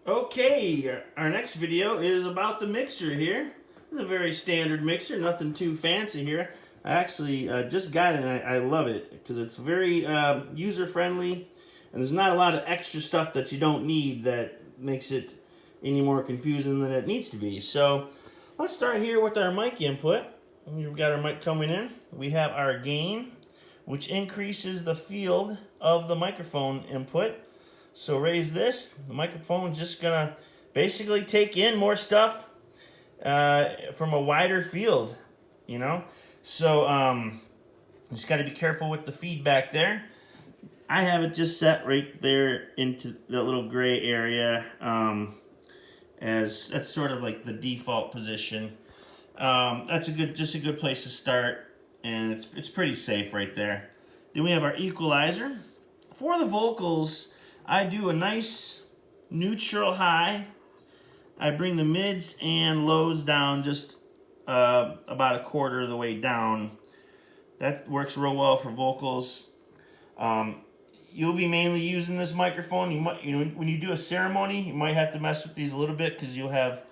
Okay, our next video is about the mixer here. This is a very standard mixer, nothing too fancy here. I actually just got it and I love it because it's very user-friendly and there's not a lot of extra stuff that you don't need that makes it any more confusing than it needs to be. So let's start here with our mic input. We've got our mic coming in. We have our gain, which increases the field of the microphone input. So raise this, the microphone is just gonna basically take in more stuff from a wider field, you know. So just got to be careful with the feedback there. I have it just set right there into the little gray area, as that's sort of like the default position. That's just a good place to start, and it's pretty safe right there. Then we have our equalizer. For the vocals, I do a nice neutral high. I bring the mids and lows down just about a quarter of the way down. That works real well for vocals. You'll be mainly using this microphone. When you do a ceremony, you might have to mess with these a little bit because you'll have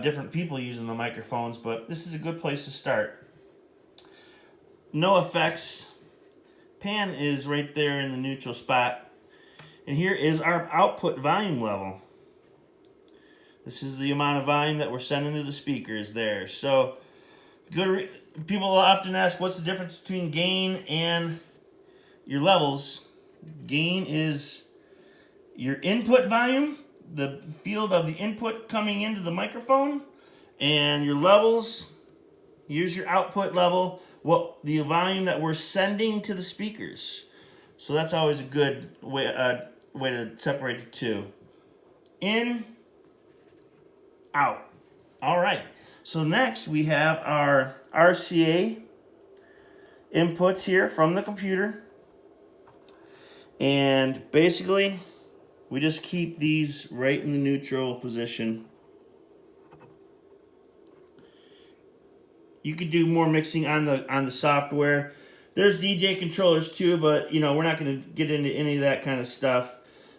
different people using the microphones, but this is a good place to start. No effects. Pan is right there in the neutral spot. And here is our output volume level. This is the amount of volume that we're sending to the speakers there. So people often ask, what's the difference between gain and your levels? Gain is your input volume, the field of the input coming into the microphone, and your levels, here's your output level, the volume that we're sending to the speakers. So that's always a good way to separate the two. In, out. All right. So next we have our RCA inputs here from the computer. And basically, we just keep these right in the neutral position. You could do more mixing on the software. There's DJ controllers too, but we're not going to get into any of that kind of stuff.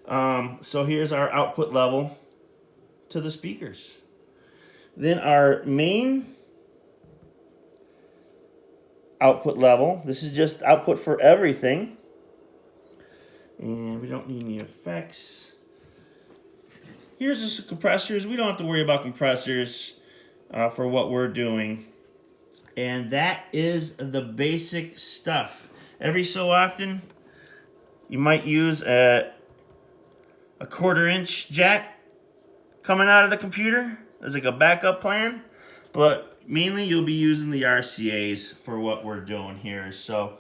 So here's our output level to the speakers. Then our main output level. This is just output for everything. And we don't need any effects. Here's just compressors. We don't have to worry about compressors for what we're doing. And that is the basic stuff. Every so often, you might use a 1/4-inch jack coming out of the computer as like a backup plan. But mainly you'll be using the RCAs for what we're doing here. So,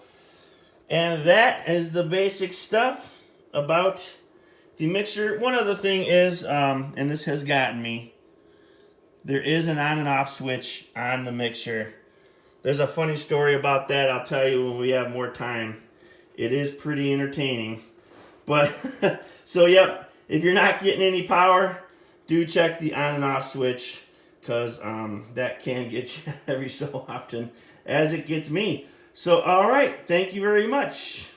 and that is the basic stuff about the mixer. One other thing is, and this has gotten me, there is an on and off switch on the mixer. There's a funny story about that. I'll tell you when we have more time. It is pretty entertaining. But, so yep, if you're not getting any power, do check the on and off switch, because that can get you every so often, as it gets me. So, all right, thank you very much.